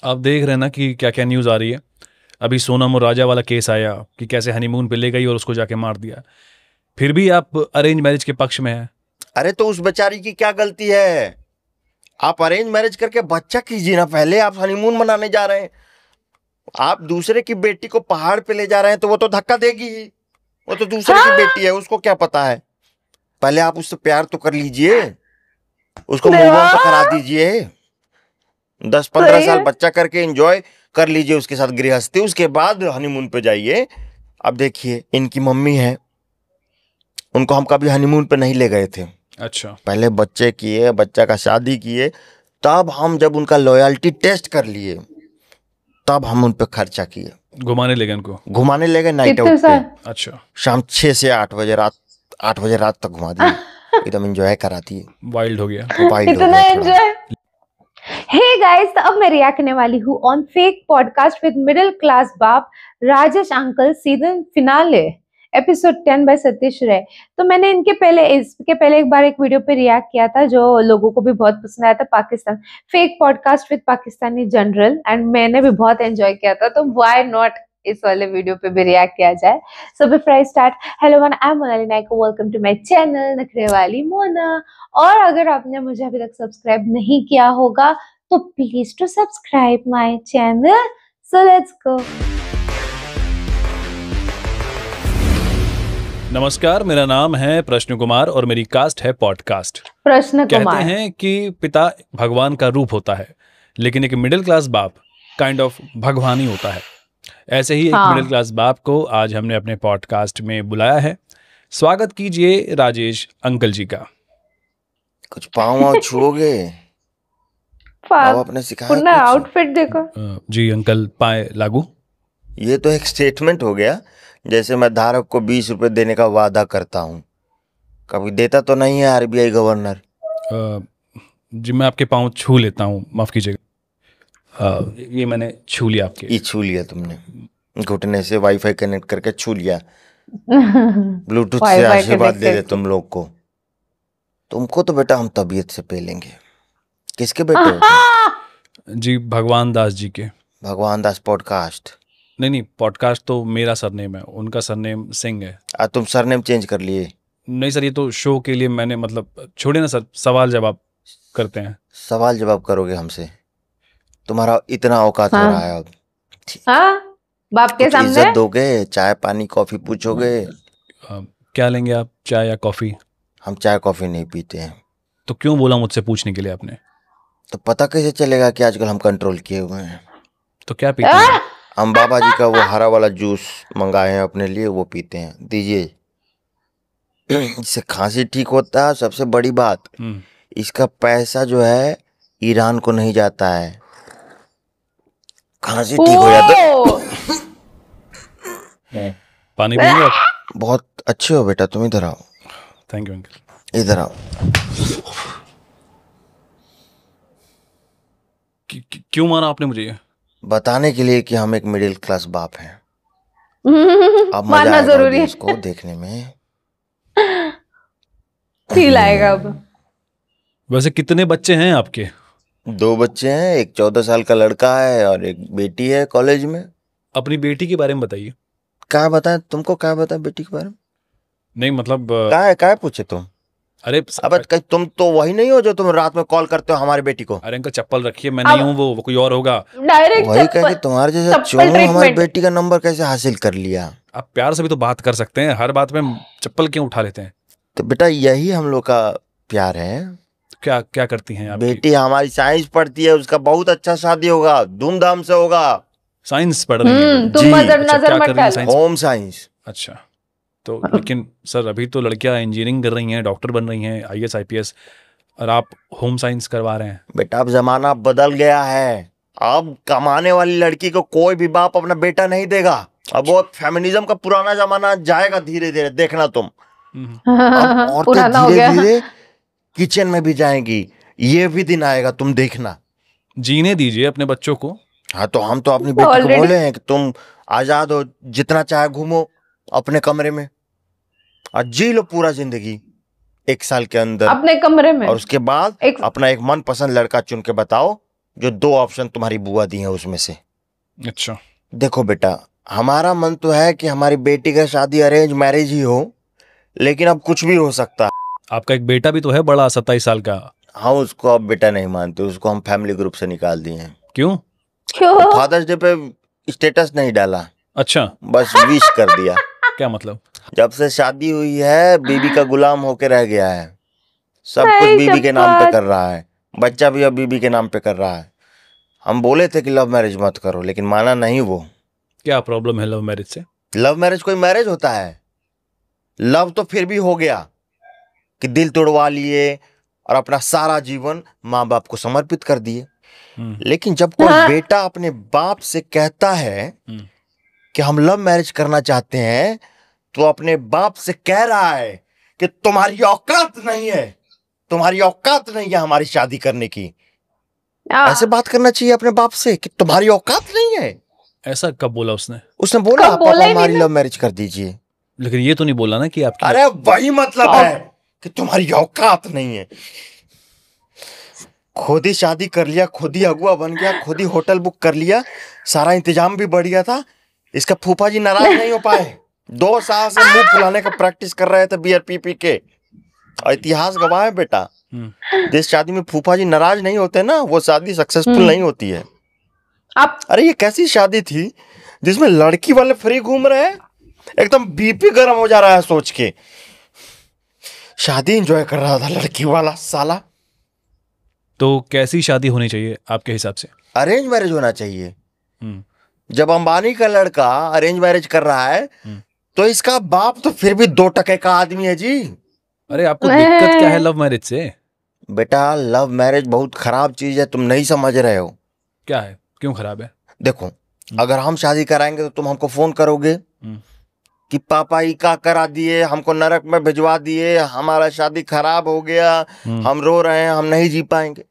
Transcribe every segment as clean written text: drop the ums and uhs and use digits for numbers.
आप देख रहे हैं ना कि क्या क्या न्यूज़ आ रही है। अभी सोनम और राजा वाला केस आया कि कैसे हनीमून पे ले गई और उसको जाके मार दिया। फिर भी आप अरेंज मैरिज के पक्ष में हैं। अरे तो उस बेचारी की क्या गलती है? आप अरेंज मैरिज करके बच्चा कीजिए ना, पहले आप हनीमून मनाने जा रहे हैं। आप दूसरे की बेटी को पहाड़ पे ले जा रहे हैं तो वो तो धक्का देगी ही। वो तो दूसरे की बेटी है, उसको क्या पता है। पहले आप उससे प्यार तो कर लीजिए, उसको मूव ऑन तो करा दीजिए। 10-15 साल बच्चा करके एंजॉय कर लीजिए उसके साथ गृहस्थी, उसके बाद हनीमून पे जाइए। अब देखिए, इनकी मम्मी है, उनको हम कभी हनीमून पे नहीं ले गए थे। अच्छा, पहले बच्चे किए, बच्चा का शादी किए, तब हम जब उनका लॉयल्टी टेस्ट कर लिए तब हम उन पे खर्चा किए। घुमाने ले गए उनको? घुमाने ले गए नाइट आउट पे। अच्छा, शाम 6 से 8 बजे रात, 8 बजे रात तक घुमा दिए। एकदम एंजॉय कराती है। वाइल्ड हो गया। वाइल्ड हो इतना गया एंजॉय। हे गाइस, तो अब मैं रिएक्ट करने वाली हूँ on fake podcast with middle class बाप Rajesh uncle season finale episode 10 by Satish Ray. तो मैंने इसके पहले एक बार एक वीडियो पे रिएक्ट किया था जो लोगों को भी बहुत पसंद आया था, Pakistan fake podcast with Pakistani general, and मैंने भी बहुत एंजॉय किया था। तो व्हाई नॉट इस वाले वीडियो पे भी रिएक्ट किया जाए। So before I start, hello one, I am Monali Nayak, welcome to my channel Nakhre Wali Mona. और अगर आपने मुझे अभी तक सब्सक्राइब नहीं किया होगा तो please to subscribe my channel. So let's go. नमस्कार, मेरा नाम है प्रश्न कुमार और मेरी कास्ट है पॉडकास्ट। प्रश्न कहते कुमार हैं कि पिता भगवान का रूप होता है, लेकिन एक मिडिल क्लास बाप काइंड ऑफ भगवान ही होता है। ऐसे ही एक मिडिल क्लास बाप को आज हमने अपने पॉडकास्ट में बुलाया है। स्वागत कीजिए राजेश अंकल जी का। कुछ पाँव छुओगे? आप अपने सिखाया कुछ? आउटफिट देखो। जी अंकल, पाए लागू। ये तो एक स्टेटमेंट हो गया, जैसे मैं धारक को 20 रुपए देने का वादा करता हूँ, कभी देता तो नहीं है आरबीआई गवर्नर। जी मैं आपके पाँव छू लेता हूँ, माफ कीजिएगा। ये मैंने छू लिया आपके। ये छू लिया तुमने, घुटने से वाईफाई कनेक्ट करके छू लिया। ब्लूटूथ से आशीर्वाद दे दे तुम लोग को। तुमको तो बेटा हम तबीयत से पेलेंगे। किसके बेटे हो तुम? जी भगवान दास जी के। भगवान दास पॉडकास्ट? नहीं, पॉडकास्ट तो मेरा सरनेम है, उनका सरनेम सिंह है। तुम सरनेम चेंज कर लिए? नहीं सर, ये तो शो के लिए मैंने, मतलब छोड़े ना सर, सवाल जवाब करते हैं। सवाल जवाब करोगे हमसे? तुम्हारा इतना औकात हो रहा है अब? बाप के सामने इज्जत दोगे? चाय पानी कॉफी पूछोगे? क्या लेंगे आप, चाय या कॉफी? हम चाय कॉफी नहीं पीते हैं। तो क्यों बोला मुझसे पूछने के लिए आपने? तो पता कैसे चलेगा कि आजकल हम कंट्रोल किए हुए हैं? तो क्या पीते हैं? हम बाबा जी का वो हरा वाला जूस मंगाए हैं अपने लिए, वो पीते हैं। दीजिए, इससे खांसी ठीक होता है। सबसे बड़ी बात, इसका पैसा जो है ईरान को नहीं जाता है। खांसी ठीक हो जाता। पानी पीएंगे आप? बहुत अच्छे हो बेटा, तुम इधर आओ। Thank you uncle. इधर आओ। क्यों मारा आपने मुझे? ये बताने के लिए कि हम एक मिडिल क्लास बाप हैं। अब मानना जरूरी है इसको देखने में। फील आएगा अब। वैसे कितने बच्चे हैं आपके? 2 बच्चे हैं, एक 14 साल का लड़का है और एक बेटी है कॉलेज में। अपनी बेटी के बारे में बताइए। क्या बताएं तुमको? क्या बताएं बेटी के बारे में? नहीं मतलब क्या पूछे तुम? अरे अब तुम तो वही नहीं हो जो तुम रात में कॉल करते हो हमारी बेटी को। अरे अंकल चप्पल रखिए, मैं नहीं हूँ, वो कोई और होगा। डायरेक्ट वही कह के तुम्हारे जैसा चोर हमारी बेटी का नंबर कैसे हासिल कर लिया? आप प्यार से भी तो बात कर सकते हैं, हर बात में चप्पल क्यों उठा लेते हैं? तो बेटा यही हम लोग का प्यार है। क्या क्या करती हैं आपकी बेटी? हमारी साइंस पढ़ती है, उसका बहुत अच्छा शादी होगा, धूमधाम से होगा। साइंस पढ़ रही हैं? तुम नजर मत डालो। Home science. अच्छा, तो लेकिन सर अभी तो लड़कियां इंजीनियरिंग कर रही हैं, डॉक्टर बन रही हैं, आईएएस आईपीएस, और आप होम साइंस करवा रहे हैं। बेटा अब जमाना बदल गया है। अब कमाने वाली लड़की को कोई भी बाप अपना बेटा नहीं देगा। अब वो फेमिनिज्म का पुराना जमाना जाएगा धीरे धीरे, देखना तुम। अब औरतें धीरे धीरे किचन में भी जाएंगी, ये भी दिन आएगा, तुम देखना। जीने दीजिए अपने बच्चों को। हाँ, तो हम तो अपनी बेटी को बोले हैं कि तुम आजाद हो, जितना चाहे घूमो अपने कमरे में और जी लो पूरा जिंदगी 1 साल के अंदर अपने कमरे में। और उसके बाद अपना एक मनपसंद लड़का चुन के बताओ जो 2 ऑप्शन तुम्हारी बुआ दी हैं उसमें से। अच्छा। देखो बेटा, हमारा मन तो है कि हमारी बेटी का शादी अरेंज मैरिज ही हो, लेकिन अब कुछ भी हो सकता है। आपका एक बेटा भी तो है बड़ा, 27 साल का। हाँ, उसको अब बेटा नहीं मानते, उसको हम फैमिली ग्रुप से निकाल दिए हैं। क्यों? क्यों? फादर्स डे पे स्टेटस नहीं डाला, अच्छा, बस विश कर दिया। क्या मतलब? जब से शादी हुई है बीबी का गुलाम होके रह गया है, सब कुछ नहीं, बीबी के नाम पे जब्बार। कर रहा है, बच्चा भी अब बीबी के नाम पे कर रहा है। हम बोले थे कि लव मैरिज मत करो, लेकिन माना नहीं वो। क्या प्रॉब्लम है लव मैरिज से? लव मैरिज कोई मैरिज होता है? लव तो फिर भी हो गया कि दिल तोड़वा लिए और अपना सारा जीवन माँ बाप को समर्पित कर दिए। लेकिन जब कोई हाँ। बेटा अपने बाप से कहता है कि हम लव मैरिज करना चाहते हैं, तो अपने बाप से कह रहा है कि तुम्हारी औकात नहीं है, तुम्हारी औकात नहीं है हमारी शादी करने की। ऐसे बात करना चाहिए अपने बाप से कि तुम्हारी औकात नहीं है। ऐसा कब बोला उसने? उसने बोला कब बोला पापा ही हमारी नहीं लव मैरिज कर दीजिए। लेकिन ये तो नहीं बोला ना कि आपकी। अरे वही मतलब है कि तुम्हारी औकात नहीं है। खुद ही शादी कर लिया, खुद ही अगुआ बन गया, खुद ही होटल बुक कर लिया, सारा इंतजाम भी बढ़ गया था। इसका फूफा जी नाराज नहीं हो पाए। 2 साल से मुंह फुलाने का प्रैक्टिस कर रहे थे बियर पी के, और इतिहास गवाह है बेटा। जिस शादी में फूफा जी नाराज नहीं होते ना, वो शादी सक्सेसफुल नहीं होती है। अरे ये कैसी शादी थी जिसमें लड़की वाले फ्री घूम रहे हैं, एकदम बीपी गर्म हो जा रहा है सोच के। शादी एंजॉय कर रहा था लड़की वाला साला। तो कैसी शादी होनी चाहिए आपके हिसाब से? अरेंज मैरिज होना चाहिए। जब अंबानी का लड़का अरेंज मैरिज कर रहा है, तो इसका बाप तो फिर भी 2 टके का आदमी है जी। अरे आपको दिक्कत क्या है लव मैरिज से? बेटा, लव मैरिज बहुत खराब चीज है, तुम नहीं समझ रहे हो। क्या है, क्यों खराब है? देखो, अगर हम शादी कराएंगे तो तुम हमको फोन करोगे कि पापा ही का करा दिए, हमको नरक में भिजवा दिए, हमारा शादी खराब हो गया, हम रो रहे हैं, हम नहीं जी पाएंगे।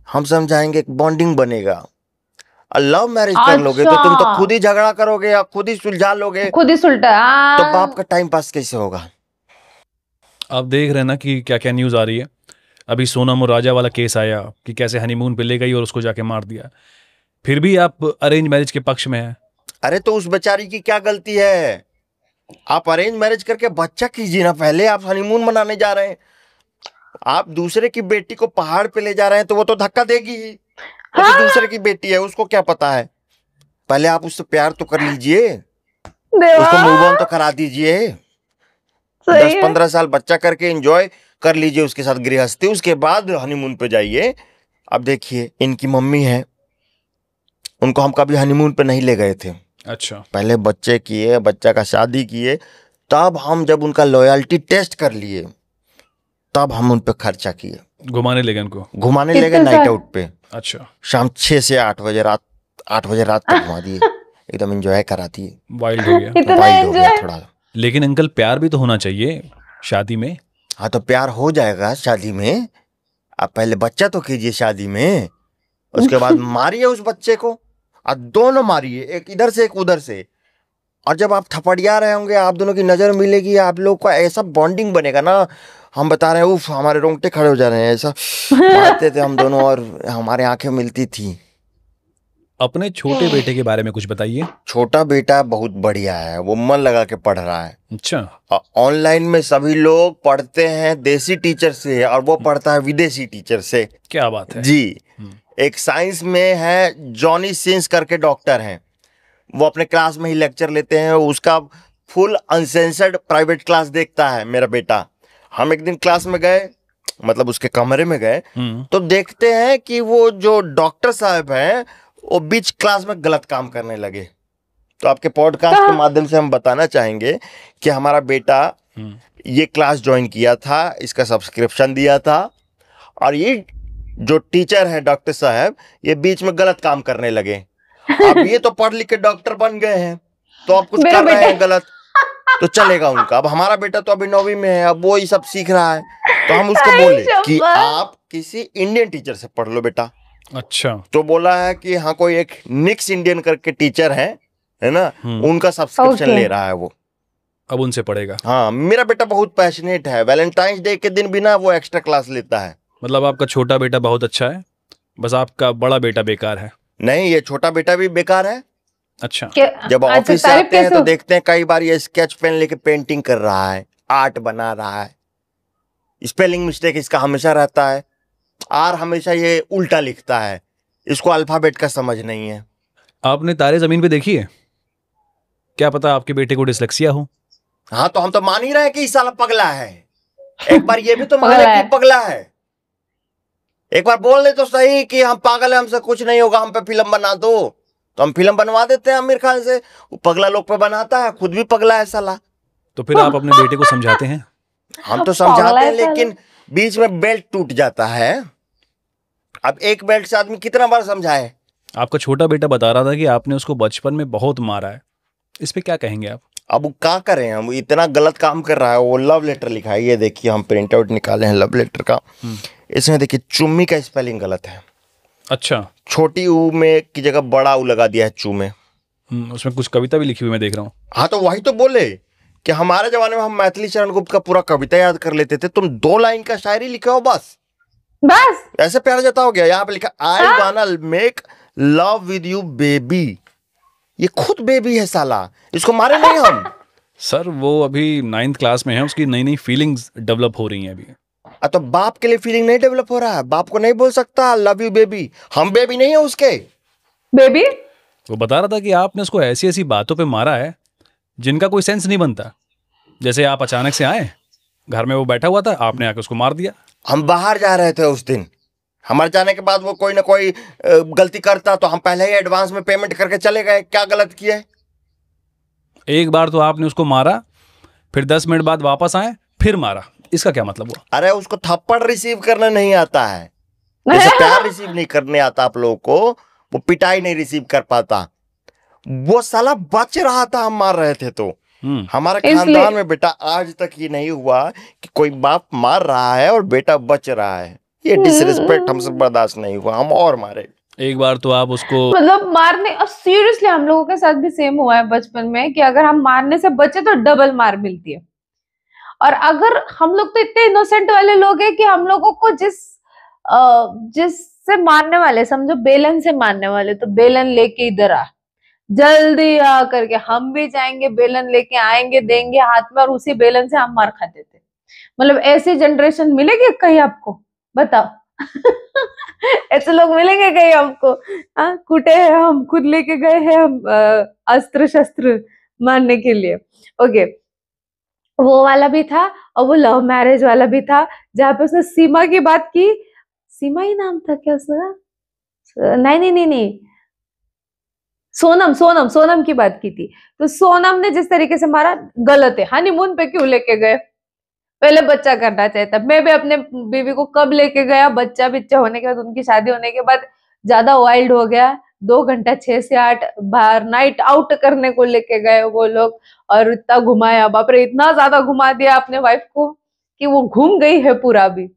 हम समझाएंगे, बॉन्डिंग बनेगा। और लव मैरिज कर लोगे तो तुम तो खुद ही झगड़ा करोगे या खुद ही सुलझा लोगे, खुद ही सुलटा। तो बाप का टाइम पास कैसे होगा? आप देख रहे हैं ना कि क्या क्या न्यूज आ रही है। अभी सोनम और राजा वाला केस आया कि कैसे हनीमून पे ले गई और उसको जाके मार दिया। फिर भी आप अरेंज मैरिज के पक्ष में हैं। अरे तो उस बेचारी की क्या गलती है? आप अरेंज मैरिज करके बच्चा कीजिए ना, पहले आप हनीमून मनाने जा रहे हैं। आप दूसरे की बेटी को पहाड़ पे ले जा रहे हैं तो वो तो धक्का देगी ही। वो तो दूसरे की बेटी है, उसको क्या पता है? पहले आप उससे प्यार तो कर लीजिए, उसको मूव ऑन तो करा दीजिए। 10-15 साल बच्चा करके एंजॉय कर लीजिए उसके साथ गृहस्थी, उसके बाद हनीमून पे जाइए। अब देखिए, इनकी मम्मी है, उनको हम कभी हनीमून पे नहीं ले गए थे। अच्छा। पहले बच्चे किए, बच्चा का शादी किए, तब हम जब उनका लॉयल्टी टेस्ट कर लिए, तब हम उन पे खर्चा किए। घुमाने ले गए उनको? घुमाने ले गए नाइट आउट पे। अच्छा। शाम 6 से 8 बजे रात, 8 बजे रात तक घुमा दिए, एकदम एंजॉय करा दिए। वाइल्ड हो गया। वाइल्ड हो गया थोड़ा। लेकिन अंकल, प्यार भी तो होना चाहिए शादी में। हाँ, तो प्यार हो जाएगा शादी में। आप पहले बच्चा तो कीजिए शादी में, उसके बाद मारिए उस बच्चे को, और दोनों मारिए, एक इधर से एक उधर से। और जब आप थपड़िया रहे होंगे, आप दोनों की नजर मिलेगी, आप लोग का ऐसा बॉन्डिंग बनेगा ना, हम बता रहे हैं, उफ, हमारे रोंगटे खड़े हो जा रहे हैं। ऐसा मारते थे हम दोनों और हमारे आंखें मिलती थी। अपने छोटे बेटे के बारे में कुछ बताइए। छोटा बेटा बहुत बढ़िया है, वो मन लगा के पढ़ रहा है। अच्छा। ऑनलाइन में सभी लोग पढ़ते हैं देसी टीचर से, और वो पढ़ता है विदेशी टीचर से। क्या बात है जी। एक साइंस में है, जॉनी सिंस करके डॉक्टर हैं, वो अपने क्लास में ही लेक्चर लेते हैं। उसका फुल अनसेंसर्ड प्राइवेट क्लास देखता है मेरा बेटा। हम एक दिन क्लास में गए, मतलब उसके कमरे में गए, तो देखते हैं कि वो जो डॉक्टर साहब हैं, वो बीच क्लास में गलत काम करने लगे। तो आपके पॉडकास्ट के माध्यम से हम बताना चाहेंगे कि हमारा बेटा ये क्लास ज्वाइन किया था, इसका सब्सक्रिप्शन दिया था, और ये जो टीचर है डॉक्टर साहब, ये बीच में गलत काम करने लगे। अब ये तो पढ़ लिख के डॉक्टर बन गए हैं, तो अब कुछ कर रहे हैं गलत, तो चलेगा उनका। अब हमारा बेटा तो अभी 9वीं में है, अब वो ये सब सीख रहा है, तो हम उसको बोले कि आप किसी इंडियन टीचर से पढ़ लो बेटा। अच्छा। तो बोला है कि हाँ, कोई एक निक्स इंडियन करके टीचर है ना, उनका सब्सक्रिप्शन ले रहा है वो, अब उनसे पढ़ेगा। हाँ, मेरा बेटा बहुत पैशनेट है, वैलेंटाइंस डे के दिन भी ना वो एक्स्ट्रा क्लास लेता है। मतलब आपका छोटा बेटा बहुत अच्छा है, बस आपका बड़ा बेटा बेकार है? नहीं, ये छोटा बेटा भी बेकार है। अच्छा। जब ऑफिस से आते हैं तो देखते हैं कई बार ये स्केच पेन लेके पेंटिंग कर रहा है, आर्ट बना रहा है। स्पेलिंग मिस्टेक इसका हमेशा रहता है, और हमेशा ये उल्टा लिखता है। इसको अल्फाबेट का समझ नहीं है। आपने तारे जमीन पे देखी है? क्या पता आपके बेटे को डिसलेक्सिया हो। हाँ, तो हम तो मान ही रहे हैं कि इस साला पगला है। एक बार ये भी तो माने कि पगला है। एक बार बोल दे तो सही कि हम पागल है, हमसे कुछ नहीं होगा, हम पे फिल्म बना दो। तो हम फिल्म बनवा देते हैं आमिर खान से। वो पगला लोग पे बनाता है, खुद भी पगला है साला। तो फिर आप अपने बेटे को समझाते हैं? हम तो समझाते हैं, लेकिन बीच में बेल्ट टूट जाता है। अब एक बेल्ट से आदमी कितना बार समझाए। आपका छोटा बेटा बता रहा था कि आपने उसको बचपन में बहुत मारा है, इस पे क्या कहेंगे आप? अब वो क्या करें, हम इतना गलत काम कर रहा है। वो लव लेटर लिखा है, ये देखिए हम प्रिंट आउट निकाले हैं लव लेटर का। इसमें देखिए चुम्मी का स्पेलिंग गलत है। अच्छा। छोटी ऊ में की जगह बड़ा ऊ लगा दिया है चू में। उसमें कुछ कविता भी लिखी हुई मैं देख रहा हूँ। हाँ, तो वही तो बोले कि हमारे जमाने में हम मैथिली चरण गुप्त का पूरा कविता याद कर लेते थे। तुम 2 लाइन का शायरी लिखे हो बस ऐसे प्यार जता हो गया। यहाँ पे लिखा आई वाना make love with you baby. ये खुद बेबी है साला, इसको मारे नहीं हम। सर वो अभी 9th क्लास में है, उसकी नई नई फीलिंग्स डेवलप हो रही हैं अभी। तो बाप के लिए फीलिंग नहीं डेवलप हो रहा है? बाप को नहीं बोल सकता लव यू बेबी? हम बेबी नहीं है उसके बेबी। वो बता रहा था कि आपने उसको ऐसी ऐसी बातों पे मारा है जिनका कोई सेंस नहीं बनता। जैसे आप अचानक से आए, घर में वो बैठा हुआ था, आपने आके उसको मार दिया। हम बाहर जा रहे थे उस दिन, हमारे जाने के बाद वो कोई ना कोई गलती करता तो हम पहले ही एडवांस में पेमेंट करके चले गए। क्या गलत किया? एक बार तो आपने उसको मारा, फिर 10 मिनट बाद वापस आए, फिर मारा, इसका क्या मतलब हुआ? अरे उसको थप्पड़ रिसीव करना नहीं आता है, जैसे प्यार रिसीव नहीं करने आता आप लोगों को, वो पिटाई नहीं रिसीव कर पाता। वो साला बच रहा था, हम मार रहे थे। तो हमारे खानदान में बेटा आज तक ये नहीं हुआ कि कोई बाप मार रहा है और बेटा बच रहा है। ये डिसरिस्पेक्ट हमसे बर्दाश्त नहीं हुआ, हम और मारे। एक बार तो आप उसको मतलब मारने, और सीरियसली हम लोगों के साथ भी सेम हुआ है बचपन में कि अगर हम मारने से बचे तो डबल मार मिलती है। और अगर हम लोग तो इतने इनोसेंट वाले लोग हैं कि हम लोगों को जिससे मारने वाले, समझो बेलन से मारने वाले, तो बेलन लेके इधर आ, जल्दी आ करके हम भी जाएंगे, बेलन लेके आएंगे, देंगे हाथ में, और उसी बेलन से हम मार खाते थे। मतलब ऐसी जनरेशन मिलेगी कहीं आपको? बताओ। ऐसे लोग मिलेंगे कहीं आपको? हाँ, कूटे हैं हम, खुद लेके गए हैं हम अस्त्र शस्त्र मारने के लिए। ओके, वो वाला भी था, और वो लव मैरिज वाला भी था, जहाँ पे उसने सीमा की बात की। सीमा ही नाम था क्या उसका? नहीं, सोनम की बात की थी। तो सोनम ने जिस तरीके से मारा, गलत है। हनीमून पे क्यों लेके गए? पहले बच्चा करना चाहिए था। मैं भी अपने बीवी को कब लेके गया, बच्चा होने के बाद, उनकी शादी होने के बाद ज्यादा वाइल्ड हो गया। 2 घंटा 6 से 8 बाहर नाइट आउट करने को लेके गए वो लोग, और इतना घुमाया, बाप रे, इतना ज्यादा घुमा दिया अपने वाइफ को कि वो घूम गई है पूरा भी।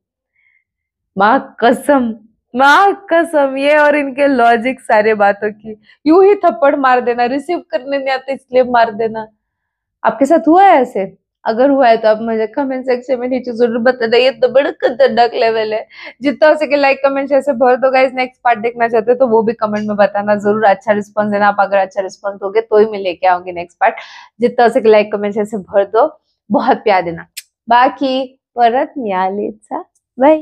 माँ कसम, ये और इनके लॉजिक सारे बातों की। यूं ही थप्पड़ मार देना, रिसीव करने नहीं आता इसलिए मार देना। आपके साथ हुआ है ऐसे? अगर हुआ है तो आप मुझे कमेंट सेक्शन में नीचे जरूर बता दो। ये तो बड़ा खतरनाक लेवल है। जितना हो सके लाइक कमेंट शेयर से भर दो गाइस। नेक्स्ट पार्ट देखना चाहते हो तो वो भी कमेंट में बताना जरूर। अच्छा रिस्पॉन्स देना, आप अगर अच्छा रिस्पॉन्स दोगे तो ही मैं लेके आऊंगी नेक्स्ट पार्ट। जितना हो सके लाइक कमेंट शेयर से भर दो, बहुत प्यार देना। बाकी परत मिळालीचा बाय।